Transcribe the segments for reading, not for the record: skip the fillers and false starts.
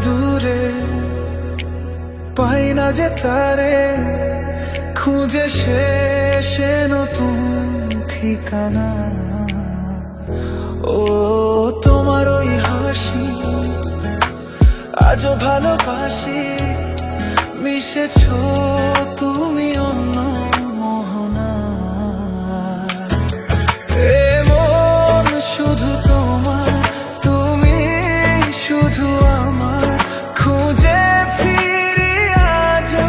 দূরে, পাই না যে তারে, খুঁজে শেষে নতুন ঠিকানা। ও তোমার ওই হাসি, আজও ভালোবাসি, মিশেছ তুমি অন্য মোহনা। এ মন শুধু তোমার, তুমি শুধু আমার, খুঁজে ফিরি আজও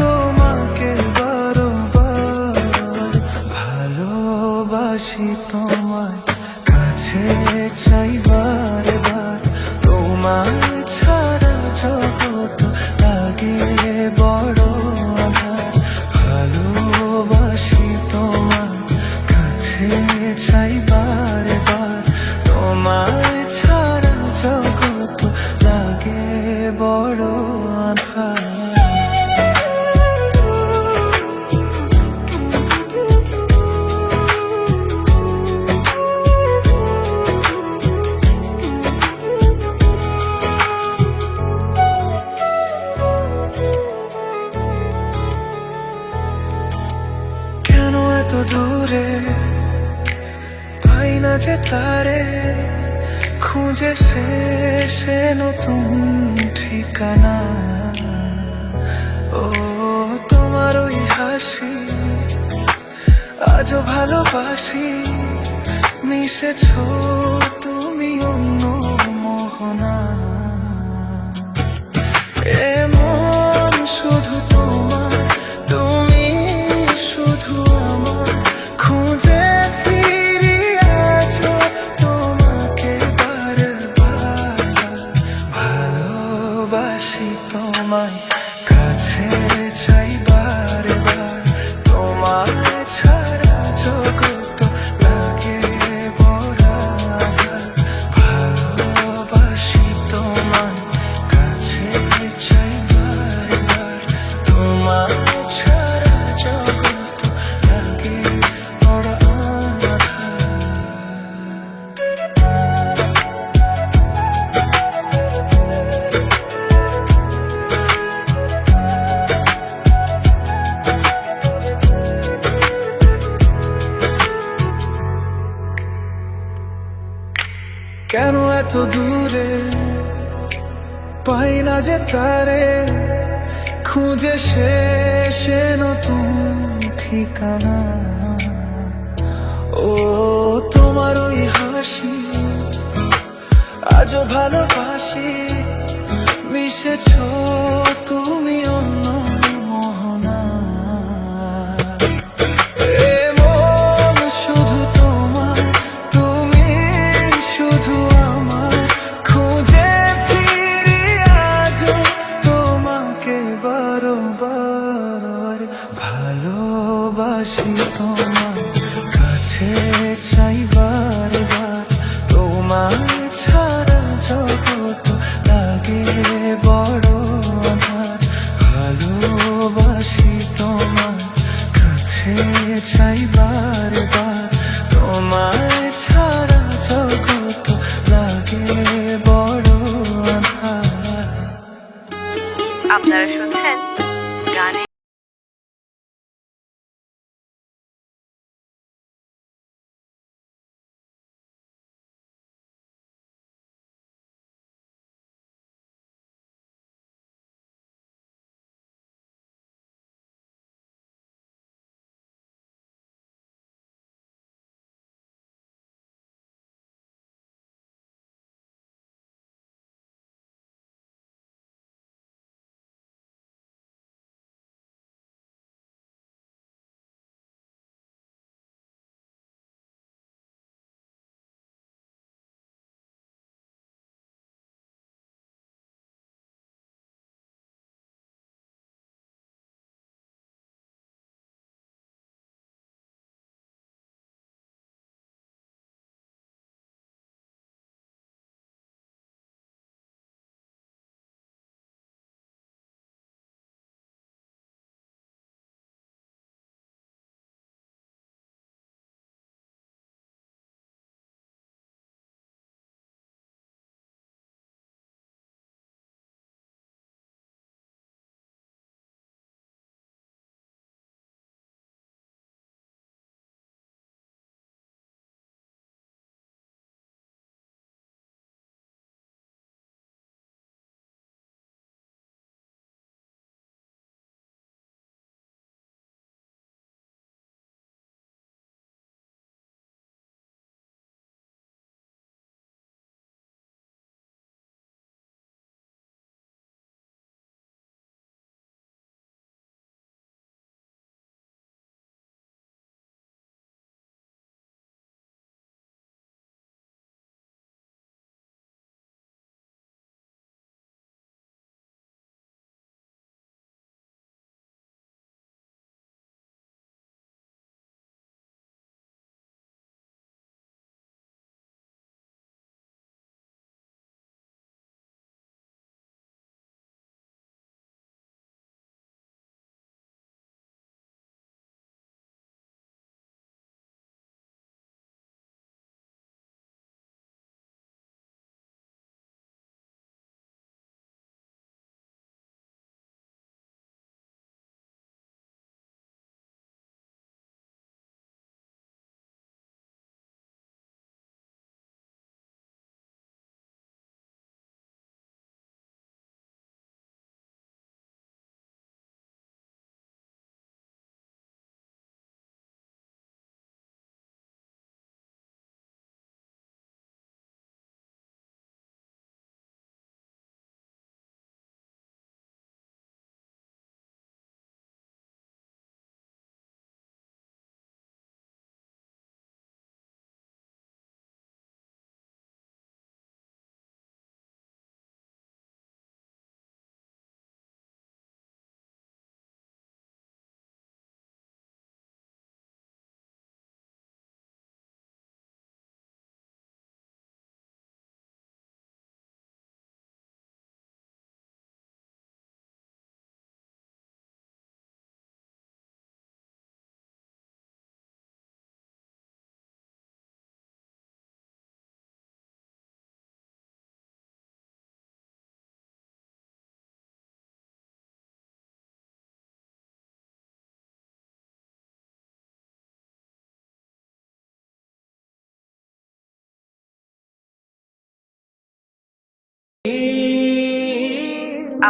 তোমাকে বারবার। ভালোবাসি তোমায়, কাছে চাই বারবার, তোমায় ছাড়া জগৎ লাগে বড় আঁধার। ভালোবাসি তোমায়, কাছে চাই বারবার, তোমায় ছাড়া জগৎ লাগে বড় আঁধার। কেন এত দূরে, পাই না যে তারে, খুঁজে শেষে নতুন ঠিকানা। ও তোমার ওই হাসি, আজও ভালোবাসি, মিশেছ তুমি অন্য মোহনা। এ মন শুধু তোমার, তুমি শুধু আমার, খুঁজে ফিরি আজও তোমাকে বারবার। ভালোবাসি তোমায়, কাছে চাই বারবার, তোমায় ছাড়া জগৎ লাগে বড় আঁধার। ভালোবাসি তোমায়, কাছে চাই বারবার, তোমায় ছাড়া জগৎ লাগে বড় আঁধার। কেন এত দূরে, পাই না যে তারে, খুঁজে শেষে নতুন ঠিকানা। ও তোমার ওই হাসি, আজও ভালোবাসি, মিশেছ তুমি অন্য মোহনা। এ মন শুধু তোমার, তুমি শুধু আমার, খুঁজে ফিরি আজও তোমাকে বারবার। ভালোবাসি তোমায়, কাছে চাই বারবার, তোমায় ছাড়া জগৎ লাগে বড় আঁধার। ভালোবাসি তোমায়, কাছে চাই বারবার, তোমায় ছাড়া জগৎ লাগে বড় আঁধার। আপনারা শুনছেন গানে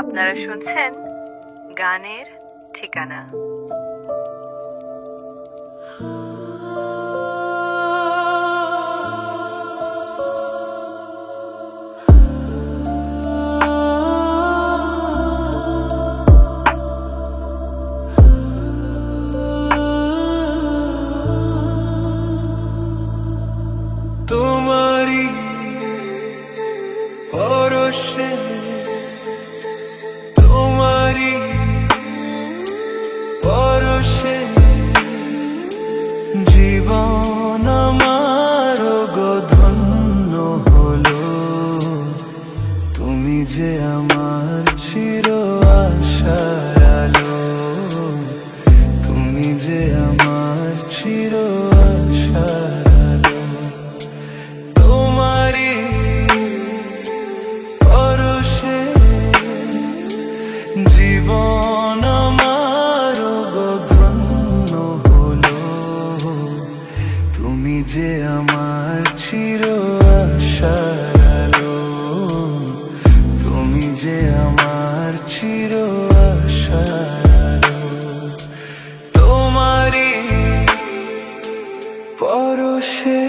আপনারা শুনছেন গানের ঠিকানা। তোমারি পরশে তোমারি পরশে জীবন আমার গো ধন্য হলো। তুমি যে আমার চির আশার আলো, তুমি যে আমার চির আশার আলো। তোমারি পরশে জীবন আমার গো ধন্য হলো। তুমি যে আমার চির আশার আলো, তুমি যে আমার চির আশার আলো। তোমারি পরশে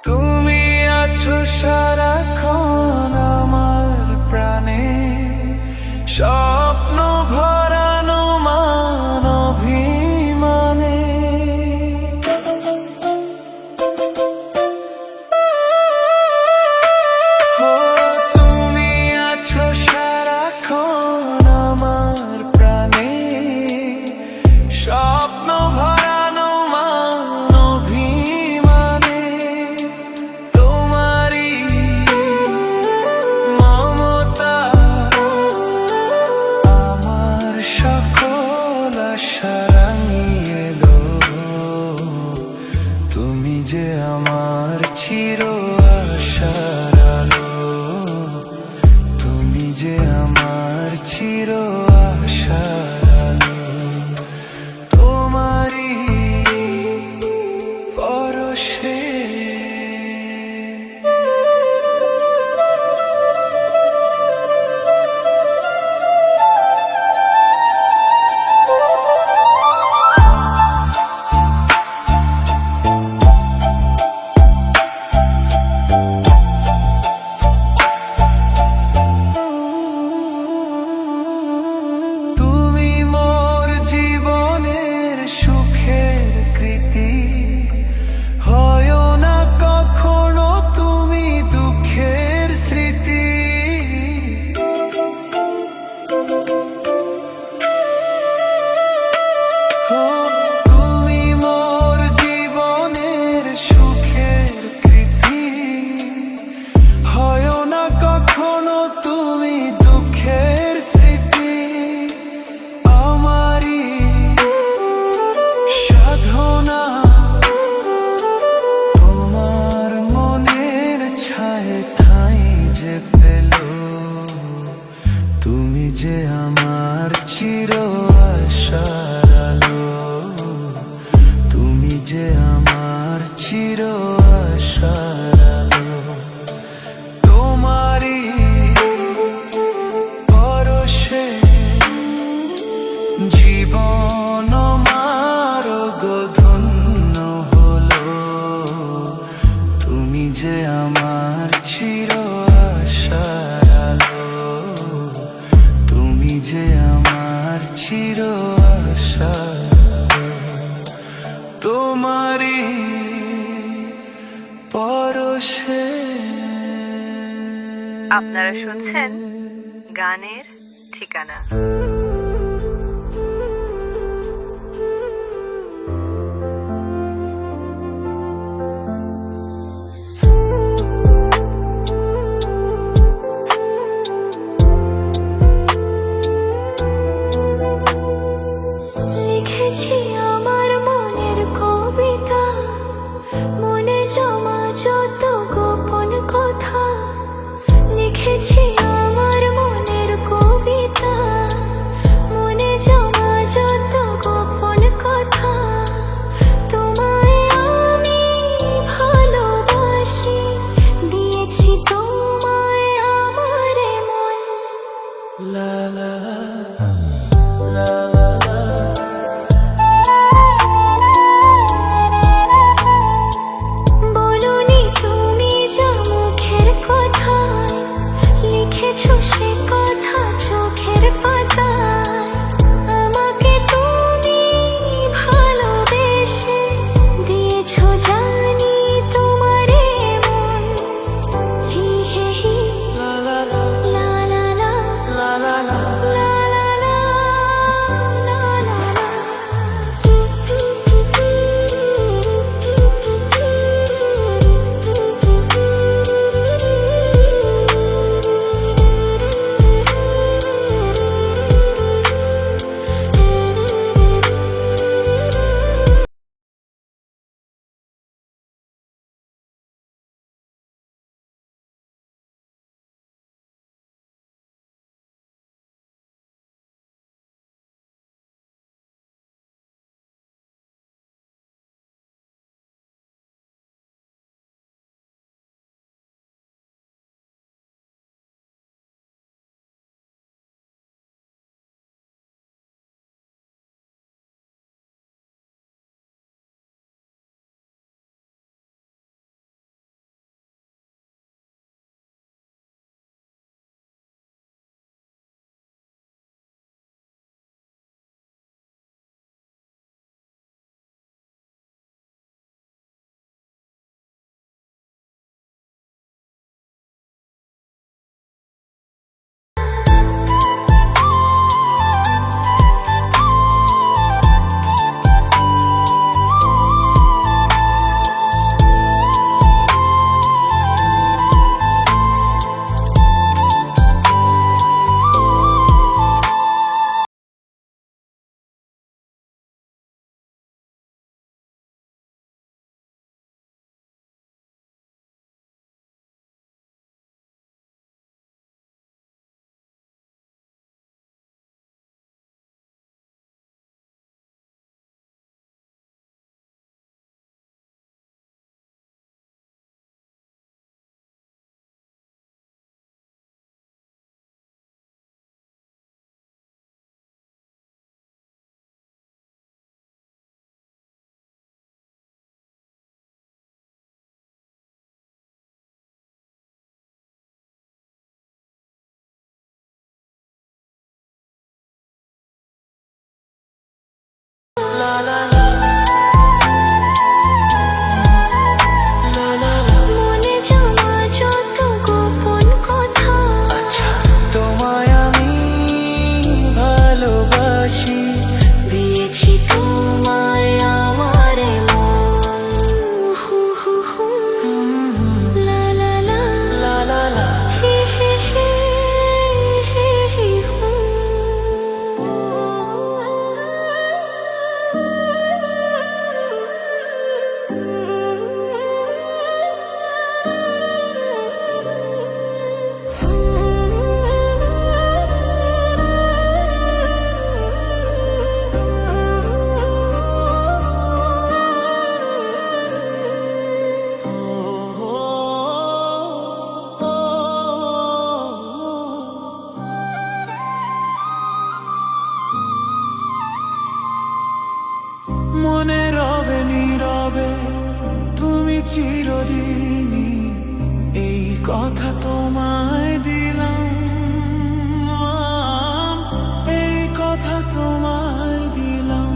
তুমি আছো সারাক্ষণ আমার প্রাণে, স্বপ্ন ভরানো মান অভিমানে। ও তুমি আছো সারাক্ষণ আমার প্রাণে, স্বপ্ন ভরানো মান অভিমানে। তোমারি মমতা আমার সকল আশা রাঙিয়ে এলো। তুমি যে আমার চির আশার আলো, তুমি যে আমার চির আশার আলো। তোমারি পরশে তুমি মোর জীবনের সুখের কৃতি, হয় না কখনো তুমি দুঃখের স্মৃতি। ও তুমি মোর জীবনের সুখের কৃতি, হয় না কখনো তুমি দুঃখের স্মৃতি। আমারি সাধনা তোমার মনের ছায়ে ঠাঁই যে পেল। তুমি যে আমার চির আশার আলো, তুমি যে আমার চির আশার আলো। তোমারি পরশে জীবন আমার গো ধন্য হলো। তুমি যে আমার চির আশার আলো, তুমি যে আমার চির আশার আলো। তোমারি পরশে। আপনারা শুনছেন গানের ঠিকানা। লিখেছি আমার মনের কবিতা, মনে জমা যত গোপন কথা। লিখেছি আমার মনের কবিতা, মনে জমা যত গোপন কথা, তোমায় আমি ভালোবাসি, দিয়েছি তোমায় আমার মন। হু হু হু, লা লা লা, লা লা লা। হি হি হি, হি হি হু। মনে রবে নীরবে তুমি চিরদিনই, এই কথা তোমায় দিলাম, এই কথা তোমায় দিলাম।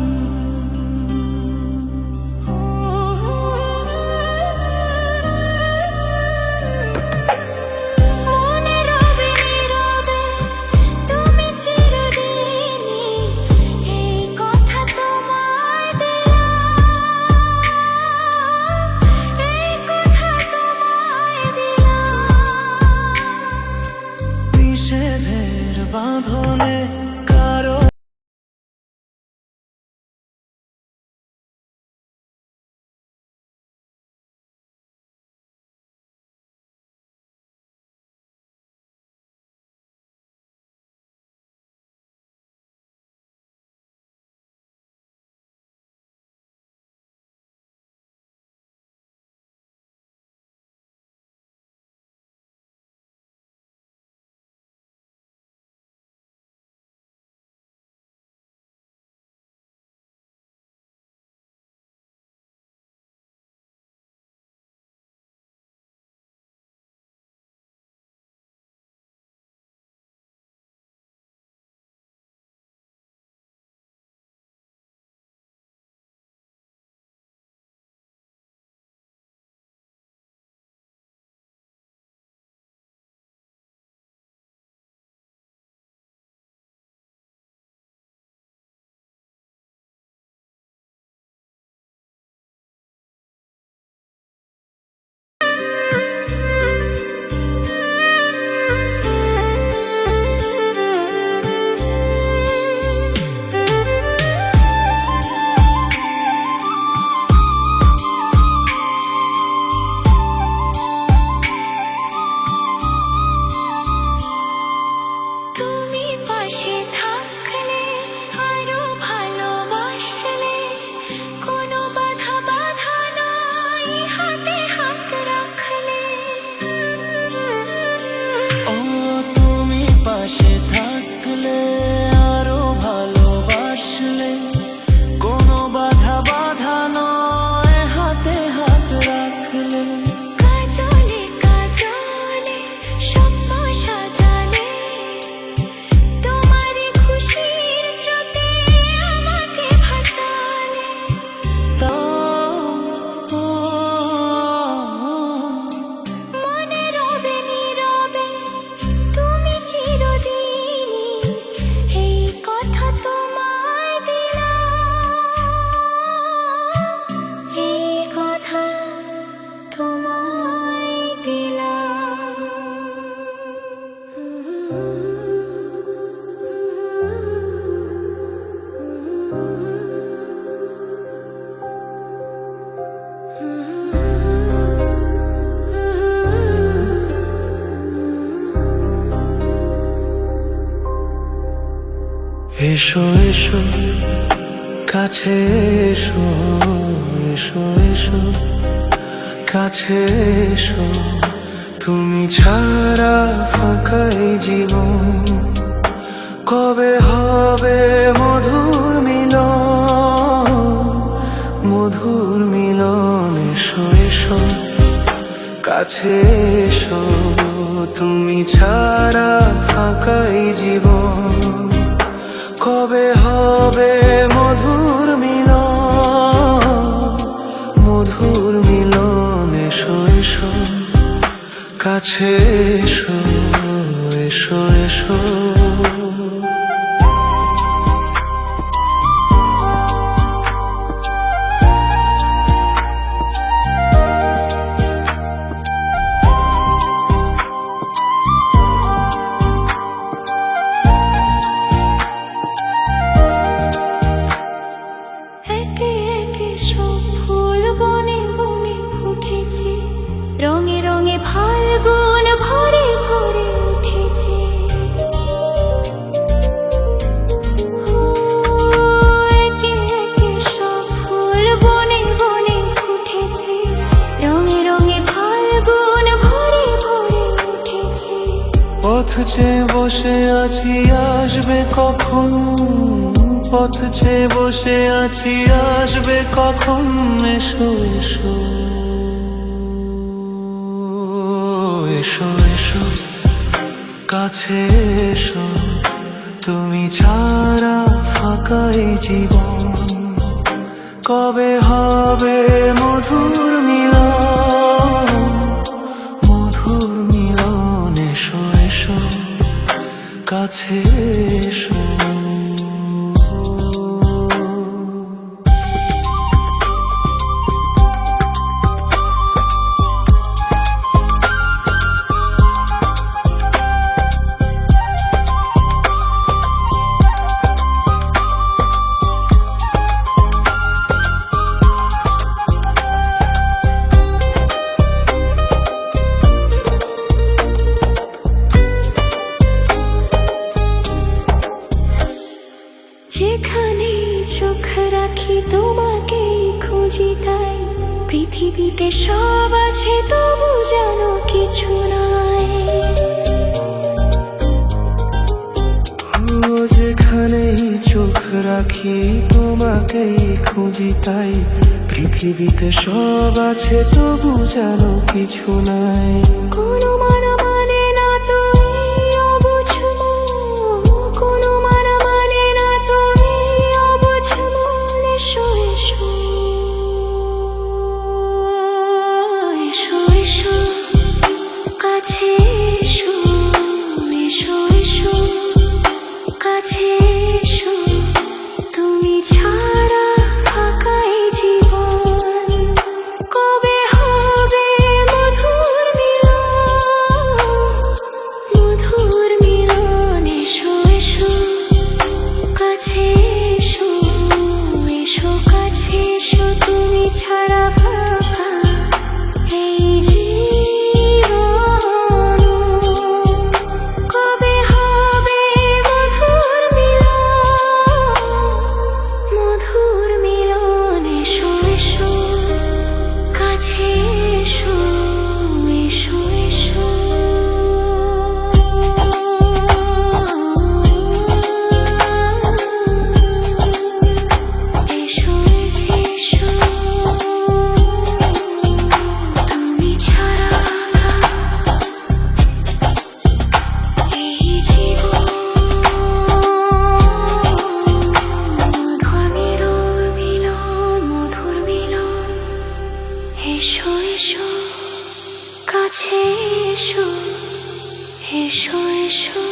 মনে রবে নীরবে তুমি চিরদিনই, এই কথা তোমায় দিলাম, এই কথা তোমায় দিলাম। নিষেধের বাঁধনে কারো তুমি পাশে থাকলে আরো ভালোবাসলে, কোনো বাধা বাধা নাই হাতে হাত রাখলে। ও তুমি পাশে থাকলে আরো ভালোবাসলে, কোনো বাধা বাধা নয় হাতে হাত রাখলে। কাজলে কাজলে স্বপ্ন সাজালে, তোমারই খুশির স্রোতে আমাকে ভাসালে। মনে রবে নীরবে তুমি চিরদিনই, এই কথা তোমায় দিলাম, এই কথা তোমায় দিলাম। এসো এসো কাছে এসো, এসো এসো কাছে এসো, তুমি ছাড়া ফাঁকাই জীবন, কবে হবে মধুর মিলন, মধুর মিলন। এসো এসো কাছে এসো, তুমি ছাড়া ফাঁকাই জীবন, কবে হবে মধুর মিলন। কাছে এসো এসো এসো একে একে সব ফুল বনে বনে ফুটেছে, রঙে রঙে ফাল্গুন ভরে ভরে উঠেছে। ও, একে একে সব ফুল বনে বনে ফুটেছে, রঙে রঙে ফাল্গুন ভরে ভরে উঠেছে। পথ চেয়ে বসে আছি আসবে কখন, পথ চেয়ে বসে আছি আসবে কখন, এসো এসো এসো এসো কাছে এসো, তুমি ছাড়া ফাঁকা এই জীবন, কবে হবে মধুর মিলন, মধুর মিলন, এসো এসো কাছে এসো। যেখানে চোখ রাখি তোমাকেই খুঁজি, তাই পৃথিবীতে সব আছে তবু জানো কিছু নাই। ও যেখানেই চোখ রাখি তোমাকেই খুঁজি, তাই পৃথিবীতে সব আছে তবু জানো কিছু নাই। কোনো মানা মানে না তো এই অবুঝ মন, কোনো মানা মানে না তো এই অবুঝ মন। এসো এসো এসো এসো কাছে এসো, এসো এসো কাছে এসো, তুমি ছাড়া ফাঁকা এই জীবন, কবে হবে মধুর মিলন, মধুর মিলন। এসো এসো কাছে এসো, এসো কাছে এসো, তুমি ছাড়া ফাঁকা এই জীবন, কবে হবে মধুর মিলন, মধুর মিলন। এসো এসো কাছে এসো, এসো এসো এসো এসো, তুমি ছাড়া এই জীবন, মধুর মিলন, মধুর মিলন। এসো এসো কাছে এসো, এসো এসো।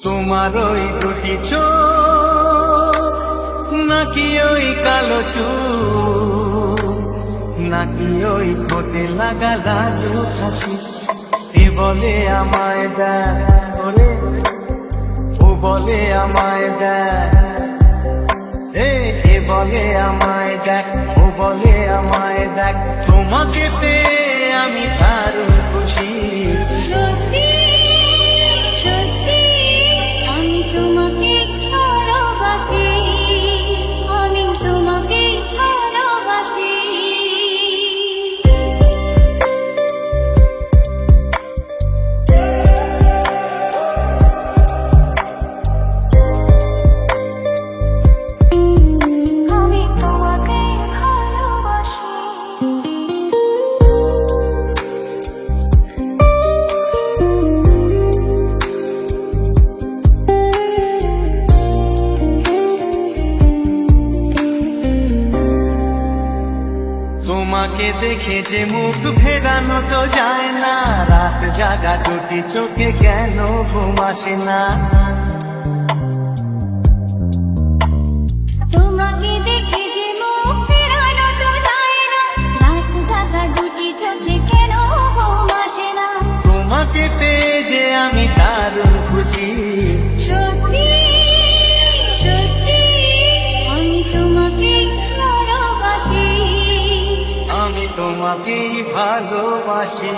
তোমার ওই দুটি চোখ, নাকি ওই কালো চুল, নাকি ওই ঠোঁটে লাগা লালু হাসি, এ বলে আমায় দেখ ওরে, ও বলে আমায় দেখ, এ বলে আমায় দেখ, ও বলে আমায় দেখ, তোমাকে পেয়ে আমি দারুণ খুশি। সত্যি সত্যি আমি তোমাকে ভালোবাসি, আমি তোমাকে ভালোবাসি। তোমাকে দেখে যে মুখ ফেরানো তো যায় না, রাত জাগা দুটি চোখে কেন ঘুম আসে না। তোমাকে দেখে যে মুখ ফেরানো তো যায় না, রাত জাগা দুটি চোখে কেন ঘুম আসে না। তোমাকে পেয়ে যে আমি দারুণ খুশি, সত্যি সত্যি আমি তোমাকে ভালোবাসি, আমি তোমাকেই ভালোবাসি।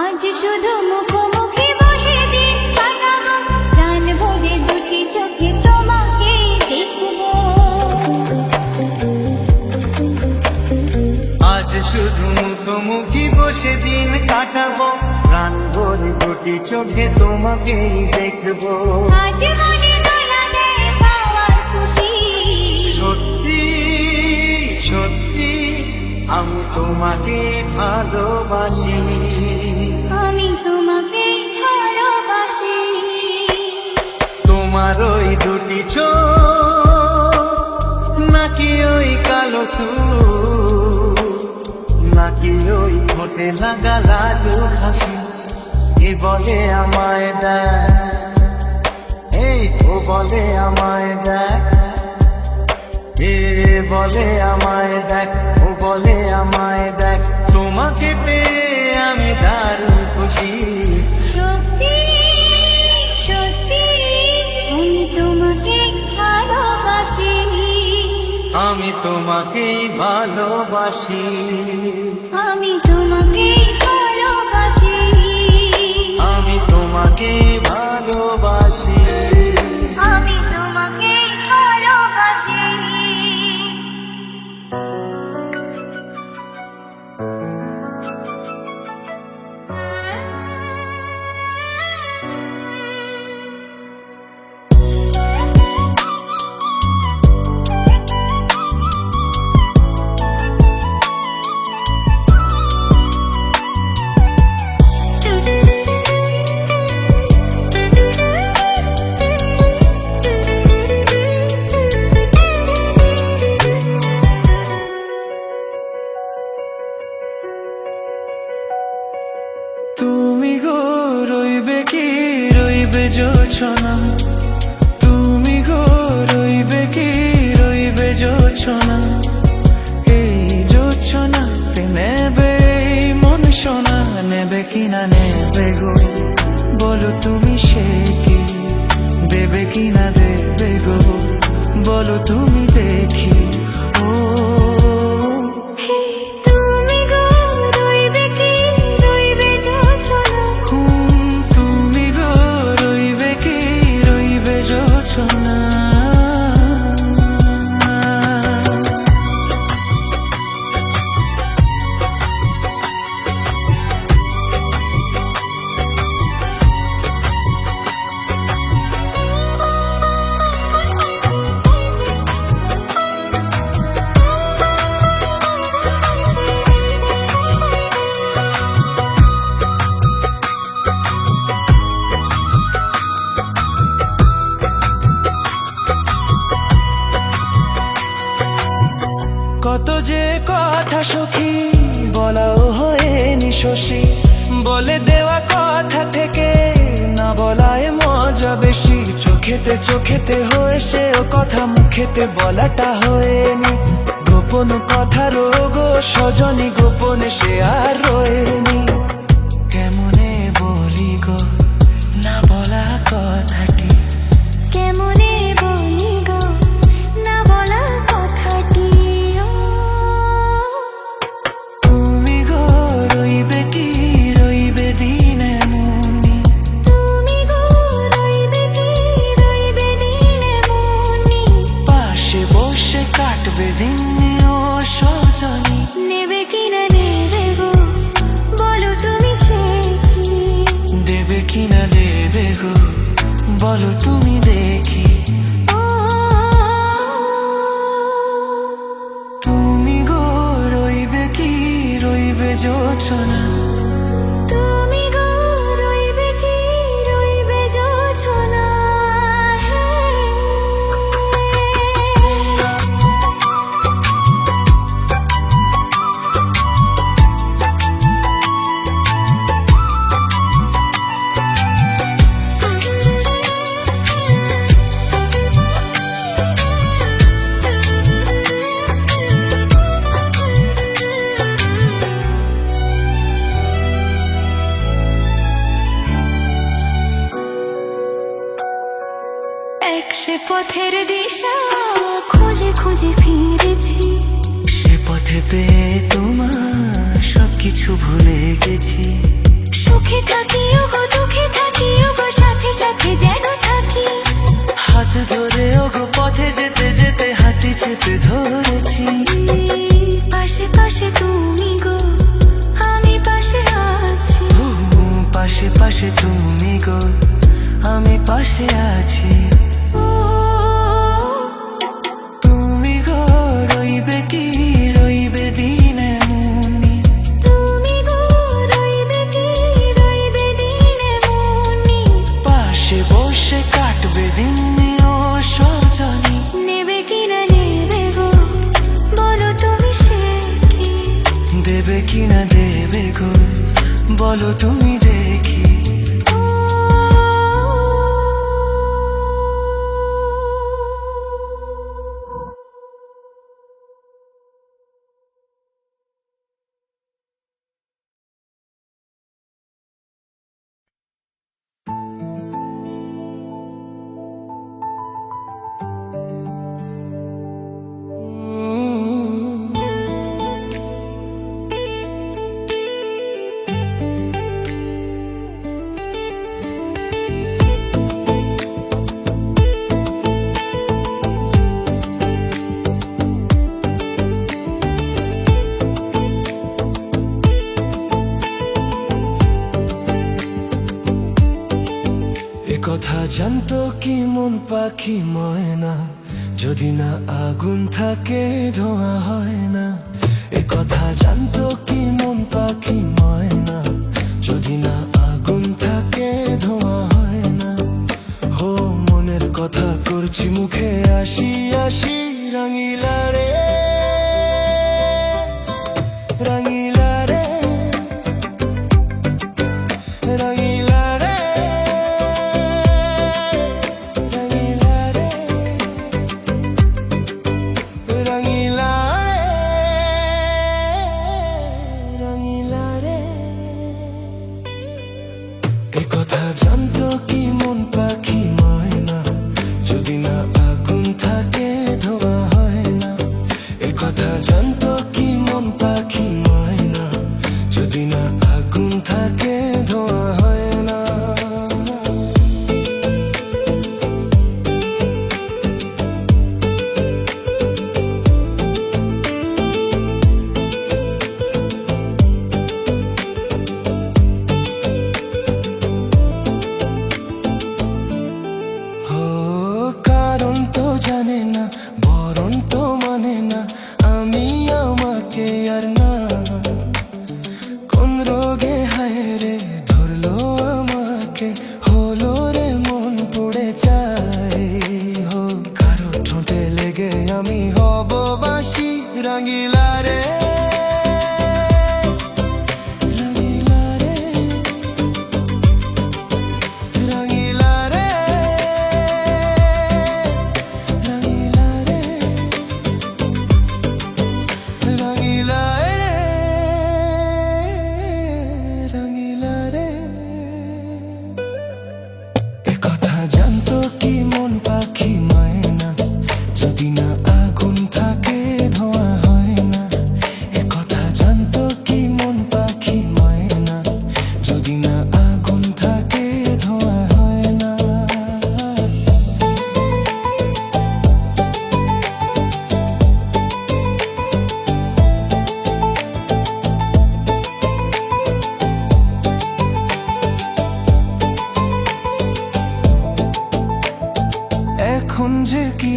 আজ শুধু মুখোমুখি বসে দিন কাটাবো, প্রাণ ভরে দুটি চোখে তোমাকে দেখবো। আজ শুধু মুখোমুখি বসে দিন কাটাবো, প্রাণ ভরে দুটি চোখে তোমাকেই দেখবো। আজ মনে দোলা দেয় পাওয়ার খুশি, সত্যি সত্যি আমি তোমাকে ভালোবাসি, আমি তোমাকে ভালোবাসি। তোমার ওই দুটি চোখ নাকি ওই কালো চুল, নাকি ওই ঠোঁটে লাগা লালু হাসি, এ বলে আমায় দেখ, এই তো বলে আমায় দেখ, এ বলে আমায় দেখ, ও বলে আমায় দেখ, তোমাকে পেয়ে আমি দারুণ খুশি। সত্যি সত্যি আমি তোমাকে ভালোবাসি, আমি তোমাকেই ভালোবাসি, আমি তোমাকে ভালোবাসি, আমি তোমাকেই ভালোবাসি। আমি তোমাকে ভালোবাসি। তুমি গো রইবে কি রইবে জোছনা, তুমি গো রইবে কি রইবে জোছনা, এই জোছনাতে নেবে এই মন সোনা, নেবে কি না নেবে গো বলো তুমি, সে কি দেবে কি না দেবে গো বলো তুমি, দেখি ও তুমি গো রইবে কি রইবে জোছনা, তুমি গো রইবে কি রইবে জোছনা। কত যে কথা সখী বলাও হয়নি শশী, বলে দেওয়া কথা থেকে না বলায় মজা বেশি, চোখেতে চোখেতে হয়েছে ও কথা মুখেতে বলাটা হয়নি, গোপন কথা রোগ সজনী গোপনে সে আর রয়েনি, কেমনে বলি গো না বলা কথাটি, কেমনে বলি গো না বলা কথাটি। তুমি গো রইবে কি রইবে দিন এমনি, তুমি গো রইবে কি রইবে দিন এমনি, বলো তুমি দেখি ও তুমি গো রইবে কি রইবে জোছনা তুমি গো রইবে কি রইবে জোছনা সে পথের দিশা খুঁজে খুঁজে ফিরেছি সে পথে পেয়ে তোমার সবকিছু ভুলে গেছি সুখে থাকিও গো দুঃখে থাকিও গো সাথে সাথে যেন থাকি হাত ধরে ওগো পথে যেতে যেতে হাতে চেপে ধরেছি পাশে পাশে তুমি গো আমি পাশে আছি ও, পাশে পাশে তুমি গো আমি পাশে আছি ও তুমি গো রইবে কি রইবে দিনে মুনি তুমি গো রইবে কি রইবে দিনে মনি পাশে বসে কাটবে দিননি ও সজনী নেবে কি না নেবে গো বলো তুমি সে কি দেবে কি না দেবে গো বলো তুমি দেখি কথা জানতো কি মন পাখি ময়না যদি না আগুন থাকে ধোঁয়া হয় না এ কথা জানতো কি মন পাখি ময়না যদি না আগুন থাকে ধোঁয়া হয় না হো মনের কথা করছি মুখে আসি আসি রাঙিলা রে রাঙিলা রে রাঙিলা রে রাঙিলা রে রাঙিলা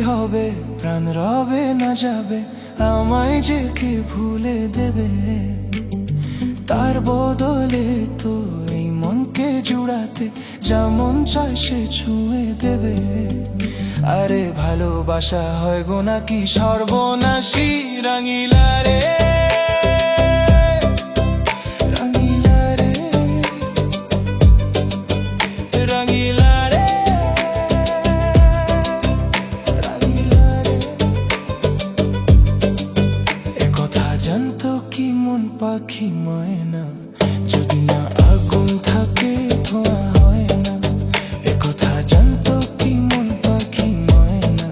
হবে, প্রাণ রবে না যাবে, আমায় যে কে ভুলে দেবে। তার বদলে তো এই মনকে জুড়াতে যেমন চায় সে ছুঁয়ে দেবে। আরে ভালোবাসা হয় গো নাকি সর্বনাশী, রাঙিলা রে রাঙিলা রে রাঙিলা রে রাঙিলা রে। একথা জানতো কি মন পাখি ময়না, যদি না আগুন থাকে ধোঁয়া হয় না। একথা জানতো কি মন পাখি ময়না,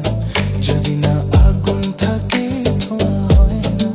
যদি না আগুন থাকে ধোঁয়া হয় না।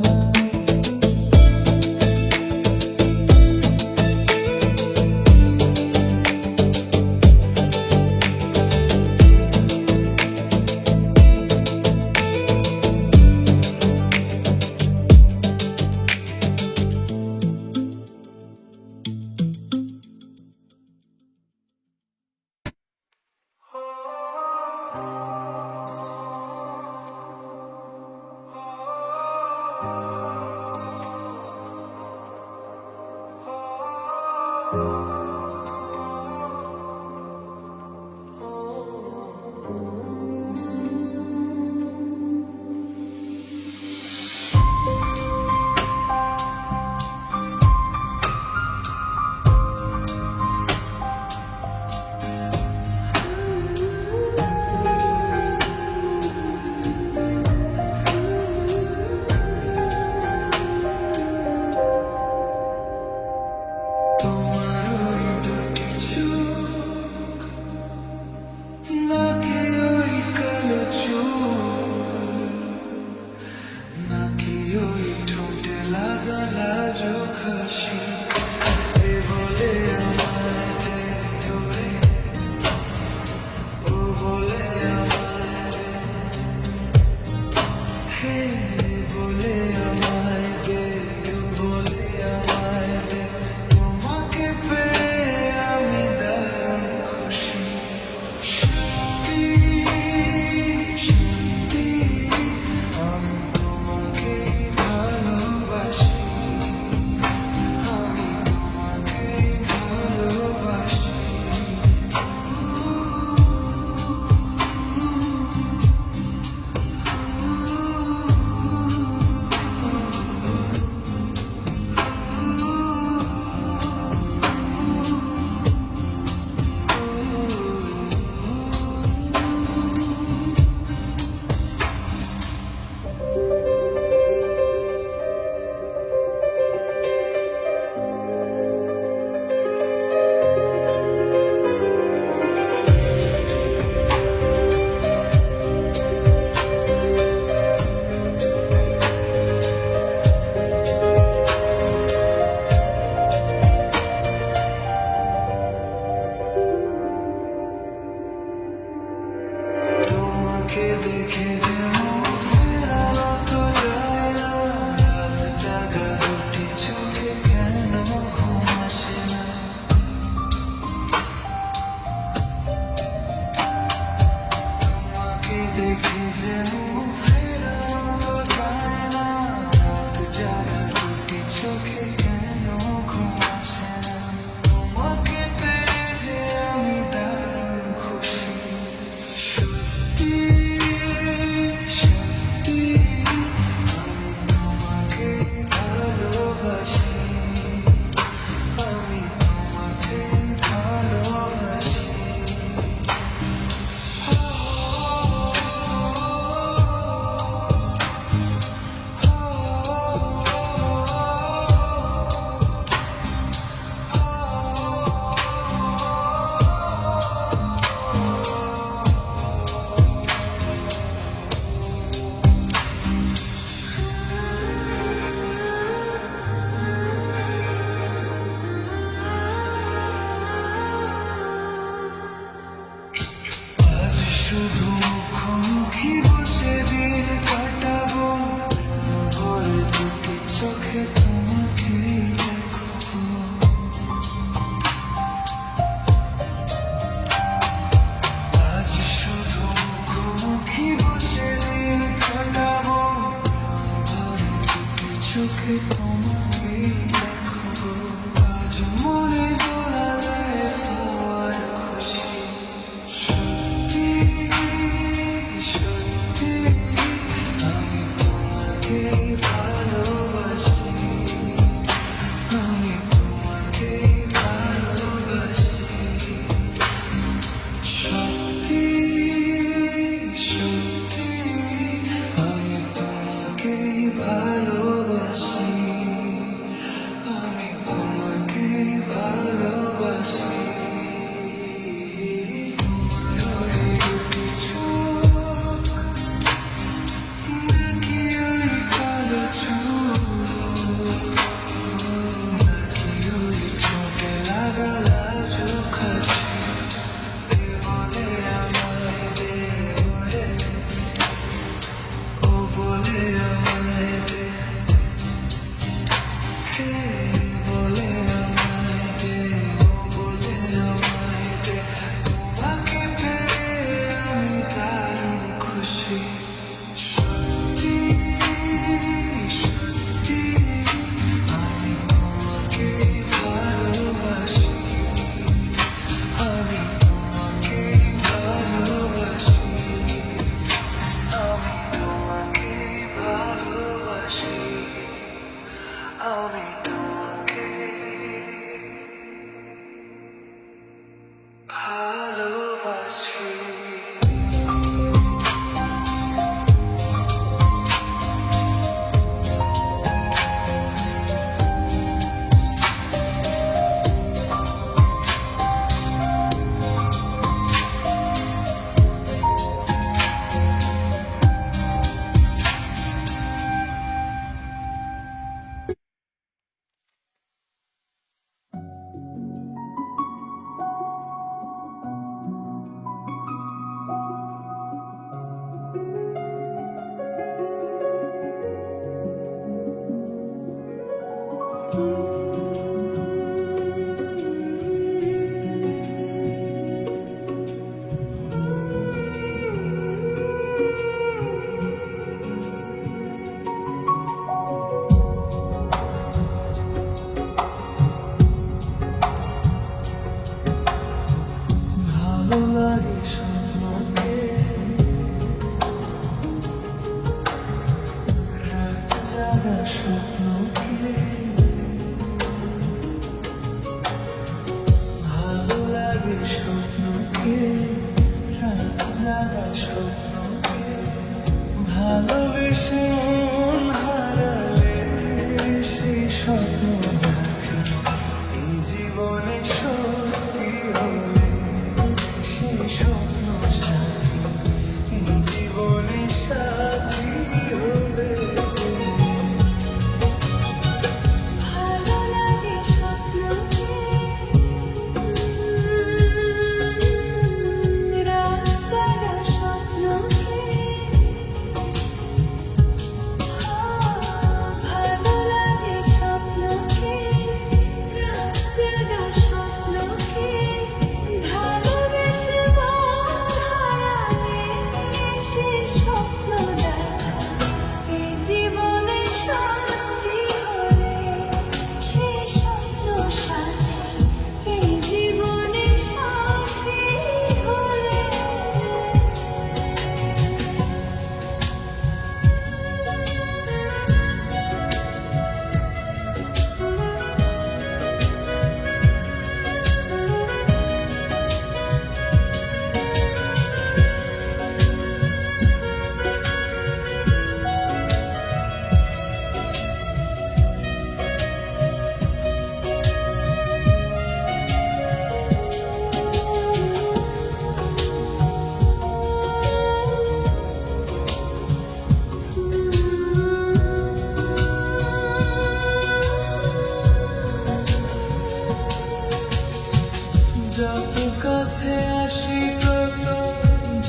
যত কাছে আসি তত,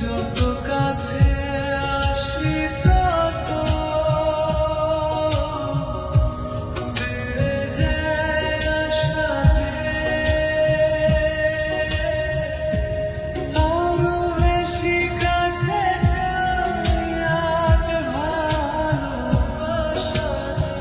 যত কাছে আসি তত বেড়ে যায় আশা যে আরো বেশি কাছে যাই আজ ভালোবাসা যায়।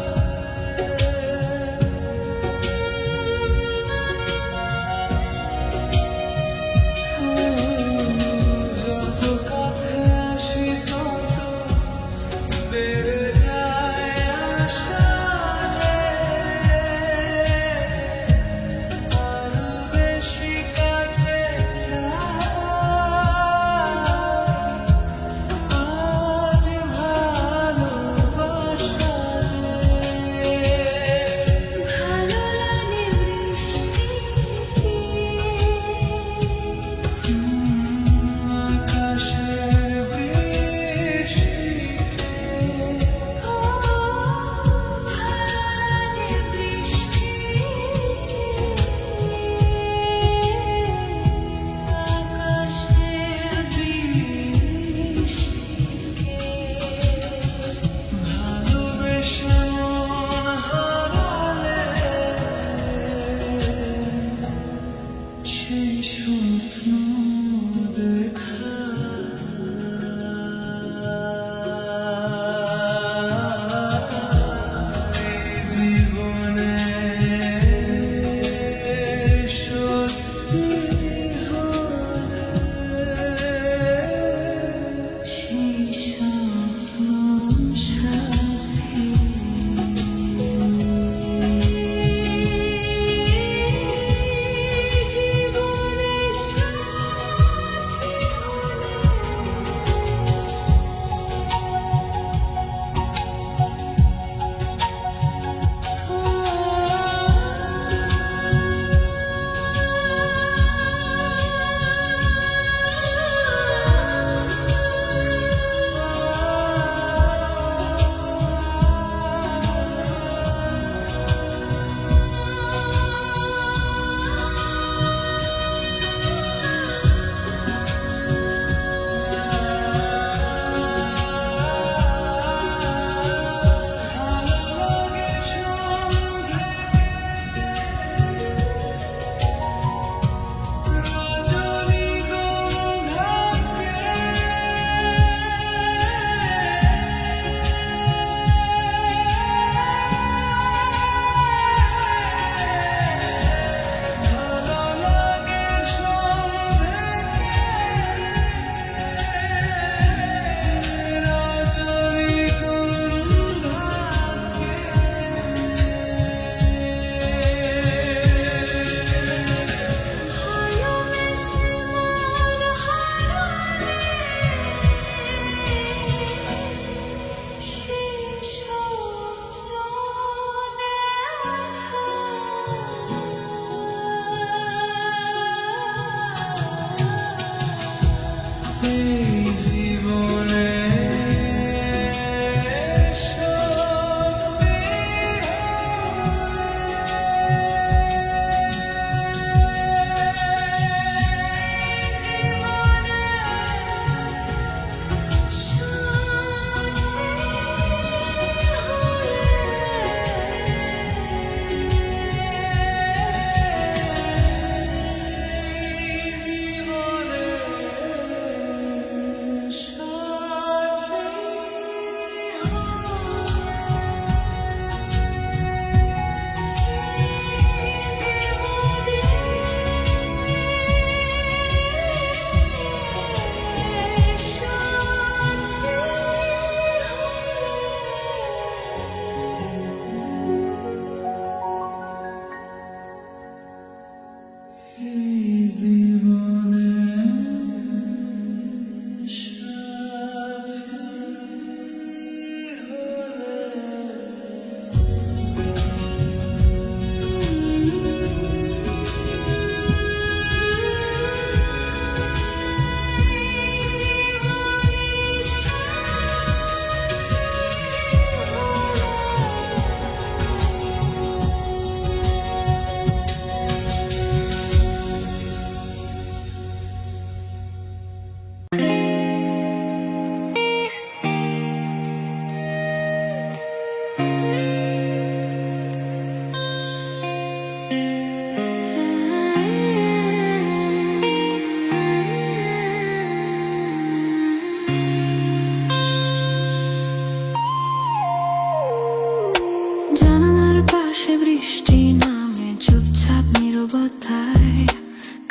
নীরবতায়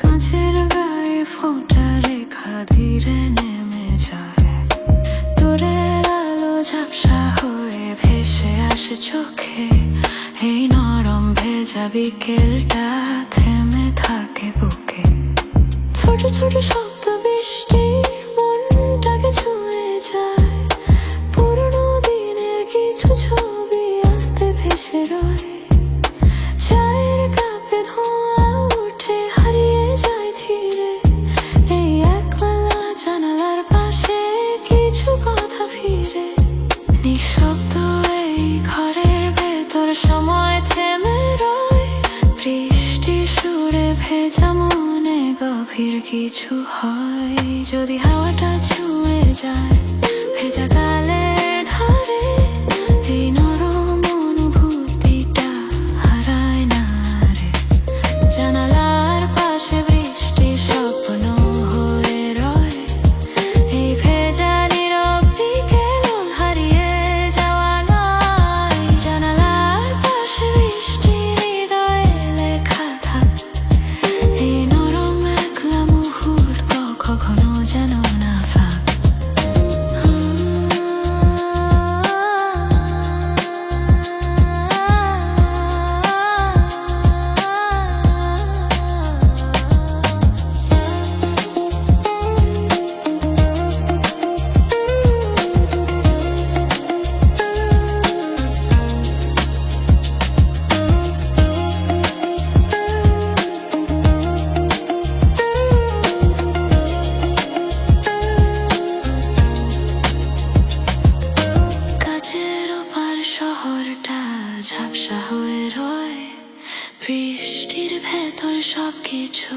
কাঁচের গায়ে ফোঁটা রেখা ধীরে নেমে যায়। দূরের আলো ঝাপসা হয়ে ভেসে আসে চোখে। এই নরম ভেজা বিকেলটা থেমে থাকে বুকে। ছোট ছোট শব্দ বৃষ্টি মনটাকে ছুঁয়ে যায়। পুরনো দিনের কিছু ছবি আস্তে ভেসে রয়। চায়ের কাপে ধোঁয়া উঠে হারিয়ে যায় ধীরে। এই একবেলা জানালার পাশে কিছু কথা ফিরে। নিঃশব্দ এই ঘরের ভেতর সময় থেমে রয়। বৃষ্টি সুরে ভেজা মনে গভীর কিছু হয়। যদি হাওয়াটা ছুঁয়ে যায় ভেজা গালের ধারে, এই নরম অনুভূতিটা হারায় না রে। জানালার পাশে বৃষ্টি স্বপ্ন হয়ে রয়। এই ভেজা নীরব বিকেল হারিয়ে যাওয়া নয়। জানালার পাশে বৃষ্টি হৃদয়ে লেখা থাক। এই নরম একলা মুহূর্ত কখনো যেন না ফাঁক। কাছের ওপার শহরটা ঝাপসা হয়ে রয়। বৃষ্টির ভেতর সবকিছু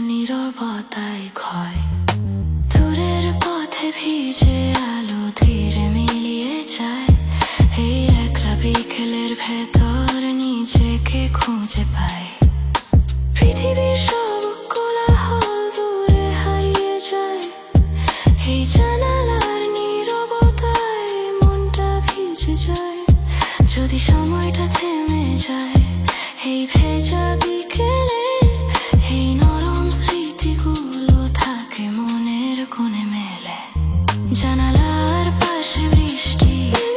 নীরবতায় ক্ষয়। দূরের পথে ভিজে আলো ধীরে মিলিয়ে যায়। এই একলা বিকেলের ভেতর নিজেকে খুঁজে পায়। পৃথিবীর সব কোলাহল দূরে হারিয়ে যায়। এই জানালার নীরবতায় মনটা ভিজে যায়। যদি সময়টা থেমে যায় এই ভেজা বিকেলে, এই নরম স্মৃতিগুলো থাকে মনের কোণে মেলে। জানালার পাশে বৃষ্টি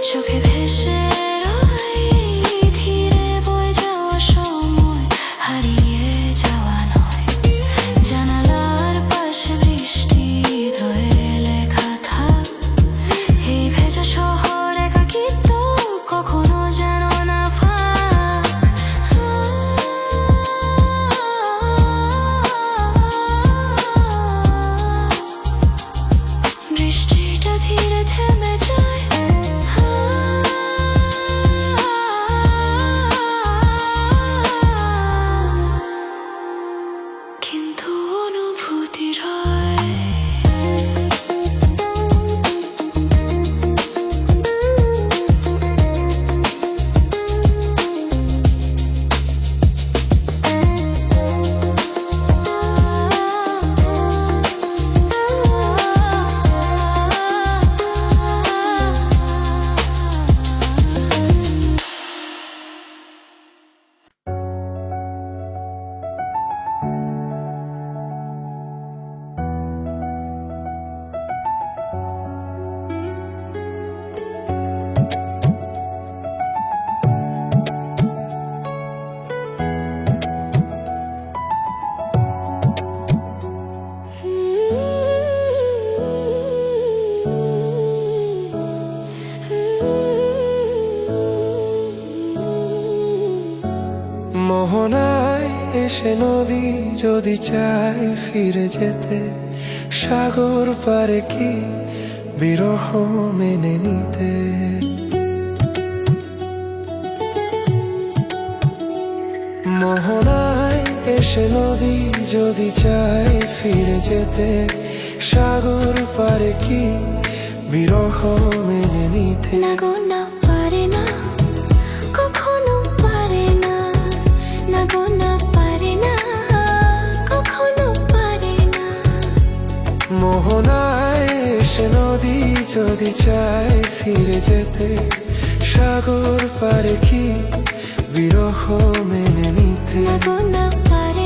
চোখে ভেসে রয়। ধীরে বয়ে যাওয়া সময় হারিয়ে যাওয়া নয়। জানালার পাশে বৃষ্টি হৃদয়ে লেখা থাক। এই ভেজা শহর একাকিত্ব কখনো যেন না ফাঁক। বৃষ্টিটা ধীরে থেমে যায়। কিন্তু অনুভূতি রয়। মোহনায় এসে নদী যদি চায় ফিরে যেতে, সাগর পারে কি বিরহ মেনে নিতে। মোহনায় এসে নদী যদি চায় ফিরে যেতে, সাগর পারে কি বিরহ মেনে নিতে। না গো না পারে না, কখনো পারে না। না গো না পারে না, কখনো পারে না। মোহনায় এসে নদী যদি চায় ফিরে যেতে, সাগর পারে কি বিরহ মেনে নিতে। না গো না পারে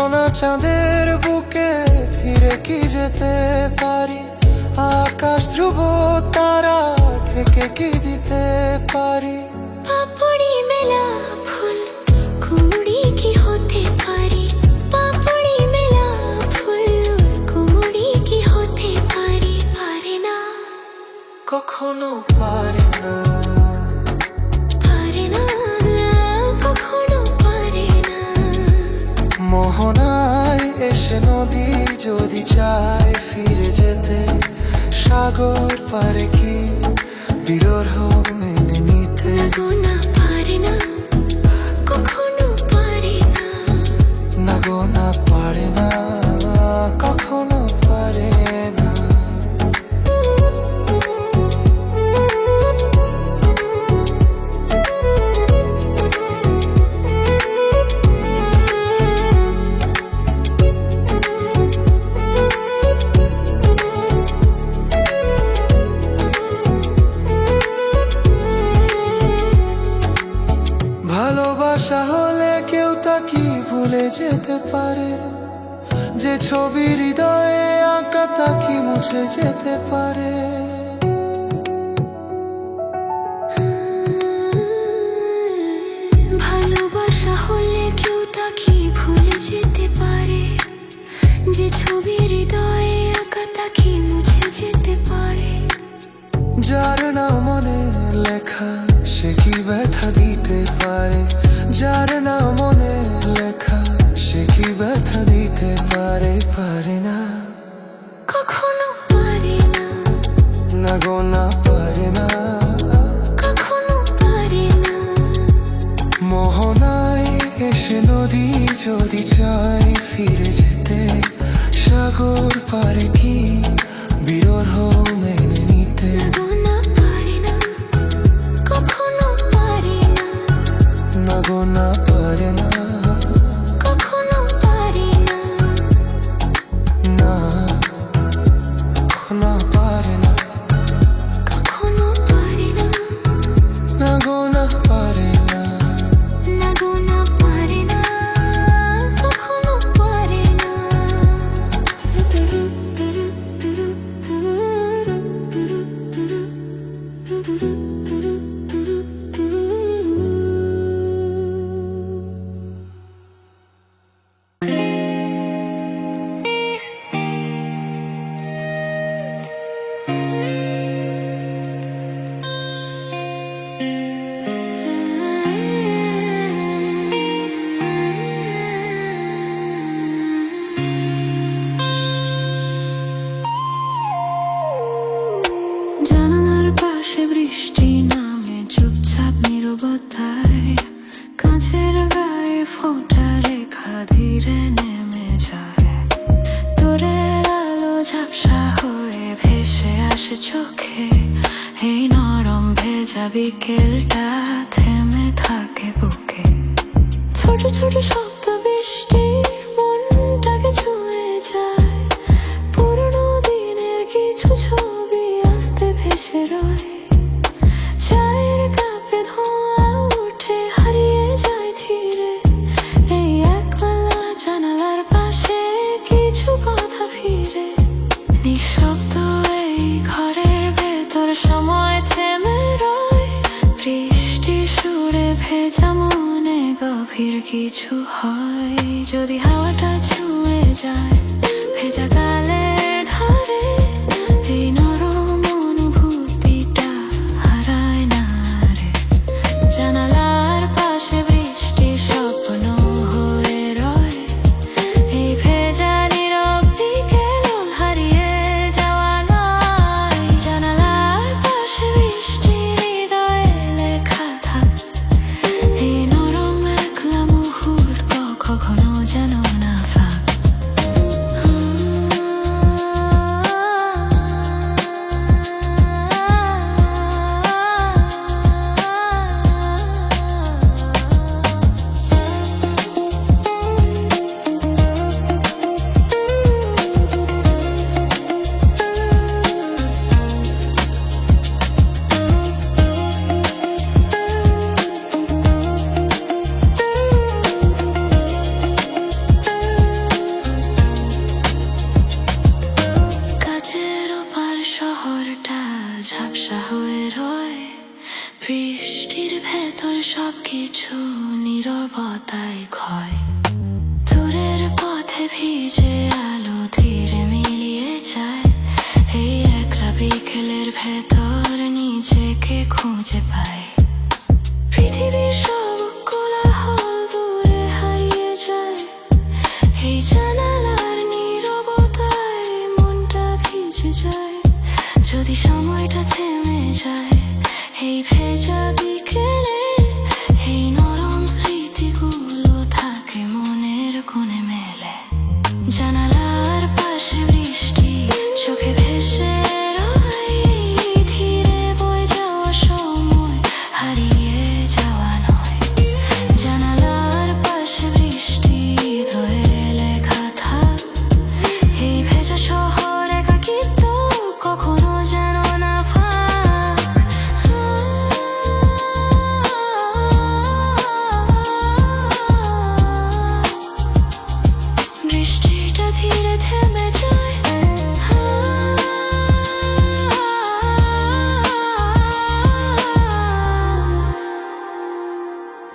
গোনা চাঁদের বুকে ফিরে কি যেতে পারি, আকাশ ধ্রুব তারা থেকে কি দিতে পারি। পাপড়ি মেলা ফুল কুড়ি কি হতে পারি, পাপড়ি মেলা ফুল কুড়ি কি হতে পারি, পারে না কখনো পারে না, পারে না কখনো পারে না। মোহনায় এসে নদী যদি চায় ফিরে যেতে, সাগর পারে কি বিরহ মেনে নিতে। না গো না পারে না কখনো পারে না, না গো না পারে না কখনো পারে না। ভালোবাসা হলে কেউ তা কি ভুলে যেতে পারে, যে ছবি হৃদয়ে আঁকা তা কি মুছে যেতে পারে। ভালোবাসা হলে কেউ তা কি ভুলে যেতে পারে, যে ছবি হৃদয়ে আঁকা তা কি মুছে যেতে পারে। যার না মনে লেখা সে কি ব্যথা দিতে পারে, যার না মনে লেখা সে কি ব্যথা দিতে পারে, পারে না কখনো পারে না, না গো না পারে না কখনো পারে না। মোহনায় এসে নদী যদি চায় ফিরে যেতে, সাগর পারে কি বিরহ মেনে নিতে। না গো না পারে না কখনো পারে না, না গো না পারে না কখনো পারে না। না না পারে না, কখনো পারে না, না গো না পারে না। না গো না পারে না কখনো পারে না। জানালার পাশে বৃষ্টি নামে চুপচাপ নীরবতায়, কাঁচের গায়ে ফোঁটা রেখা ধীরে নেমে যায়। দূরের আলো ঝাপসা হয়ে ভেসে আসে চোখে, এই নরম ভেজা বিকেলটা থেমে থাকে বুকে। ছোট ছোট শব্দ বৃষ্টির মনটাকে ছুঁয়ে যায়, পুরনো দিনের কিছু ছবি আস্তে ভেসে রয়। চায়ের কাপে ধোঁয়া উঠে হারিয়ে যায় ধীরে, এই একবেলা জানালার পাশে কিছু কথা ফিরে। নিঃশব্দ এই ঘরের ভেতর সময় থেমে রয়, বৃষ্টি সুরে ভেজা মনে গভীর কিছু হয়। যদি হাওয়াটা ছুঁয়ে যায় ভেজা গালের ধারে, এই নরম অনুভূতিটা হারায় না রে। জানালার পাশে বৃষ্টি স্বপ্ন হয়ে রয়, এই ভেজা নীরব বিকেল হারিয়ে যাওয়া নয়। জানালার পাশে বৃষ্টি হৃদয়ে লেখা থাক, এই নরম একলা মুহূর্ত কখনো যেন না ফাঁক। ভিজে আলো ধীরে মিলিয়ে যায়, এই একলা বিকেলের ভেতর নিজেকে খুঁজে পায়। পৃথিবীর সব কোলাহল দূরে হারিয়ে যায়, এই জানালার নীরবতায় মনটা ভিজে যায়। যদি সময়টা থেমে যায় এই ভেজা বিকেলে, এই নরম স্মৃতিগুলো থাকে মনের কোণে মেলে। জানালার পাশে বৃষ্টি চোখে ভেসে রয়, ধীরে বয়ে যাওয়া সময় হারিয়ে যাওয়া নয়। জানালার পাশে বৃষ্টি ধয়ে লেখা থাক, এই ভেজা শহর একাকিত্ব কখনো যেন না ফাঁক। বৃষ্টিটা ধীরে থেমে যায়,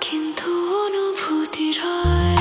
কিন্তু অনুভূতি রয়।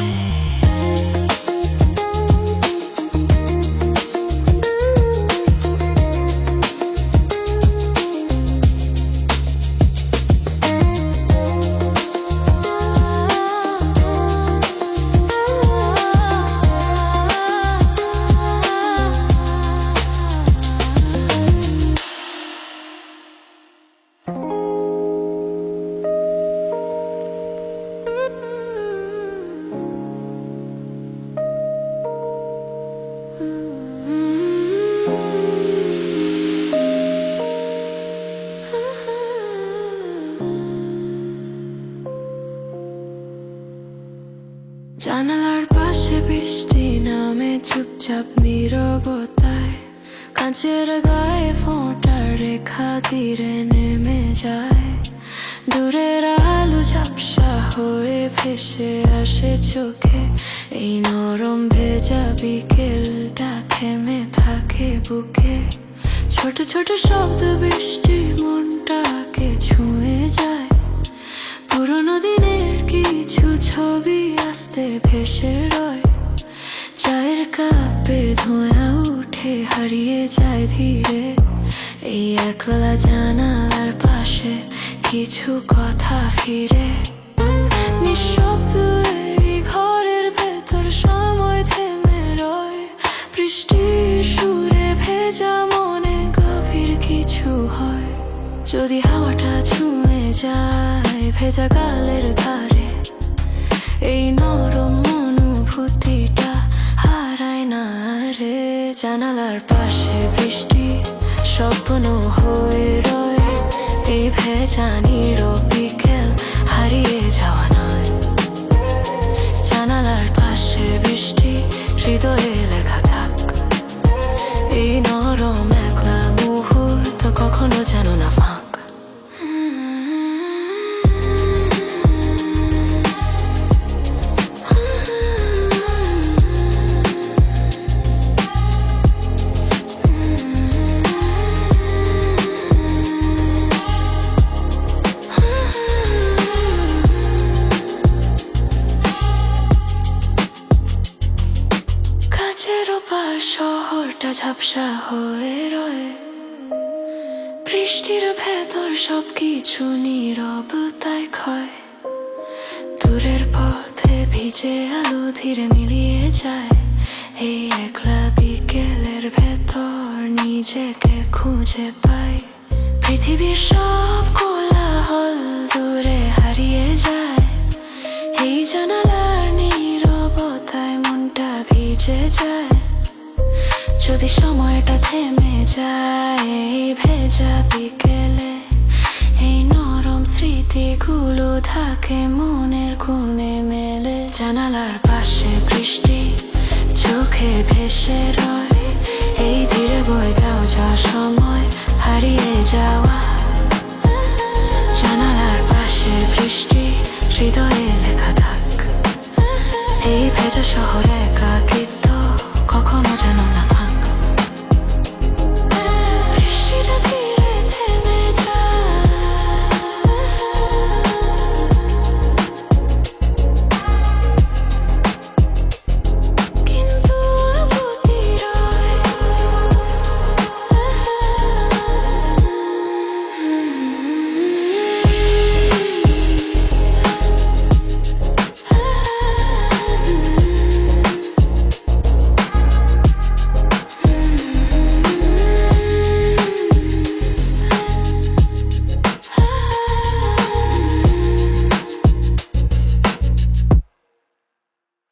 জানালার পাশে বৃষ্টি নামে চুপচাপ নীরবতায়, কাঁচের গায়ে ফোঁটা রেখা ধীরে নেমে যায়। দূরের আলো ঝাপসা হয়ে ভেসে আসে চোখে, এই নরম ভেজা বিকেলটা থেমে থাকে বুকে। ছোট ছোট শব্দ বৃষ্টি মনটাকে ছুঁয়ে যায়, পুরোনো দিনের কিছু ছবি আস্তে ভেসে রয়। চায়ের কাপে ধোঁয়া উঠে হারিয়ে যায় ধীরে, এই একলা জানালার পাশে কিছু কথা ফিরে। নিঃশব্দ এই ঘরের ভেতর সময় থেমে রয়, বৃষ্টির সুরে ভেজা মনে গভীর কিছু হয়। যদি হাওয়াটা ছুঁয়ে যায় ভেজা গালের ধারে, এই নরম অনুভূতিটা হারায় না রে। জানালার পাশে বৃষ্টি স্বপ্ন হয়ে রয়, এই ভেজা নীরব বিকেল হারিয়ে যাওয়া নয়। জানালার পাশে বৃষ্টি হৃদয়ে লেখা থাক, এই নরম একলা মুহূর্ত কখনো যেন না ফাঁক। শহরটা ঝাপসা হয়ে রয়, বৃষ্টির ভেতর সবকিছু নীরবতায় ক্ষয়। দূরের পথে ভিজে আলো ধীরে মিলিয়ে যায়, এই একলা বিকেলের ভেতর নিজেকে খুঁজে পাই। পৃথিবীর সব কোলাহল দূরে হারিয়ে যায়, এই জানালার নীরবতায় মনটা ভিজে যায়। যদি সময়টা থেমে যায় এই ভেজা বিকেলে, এই নরম স্মৃতিগুলো থাকে মনের কোণে মেলে। জানালার পাশে বৃষ্টি চোখে ভেসে রয়, এই ধীরে বয়ে যাওয়া সময় হারিয়ে যাওয়া। জানালার পাশে বৃষ্টি হৃদয়ে লেখা থাক, এই ভেজা শহরে একাকী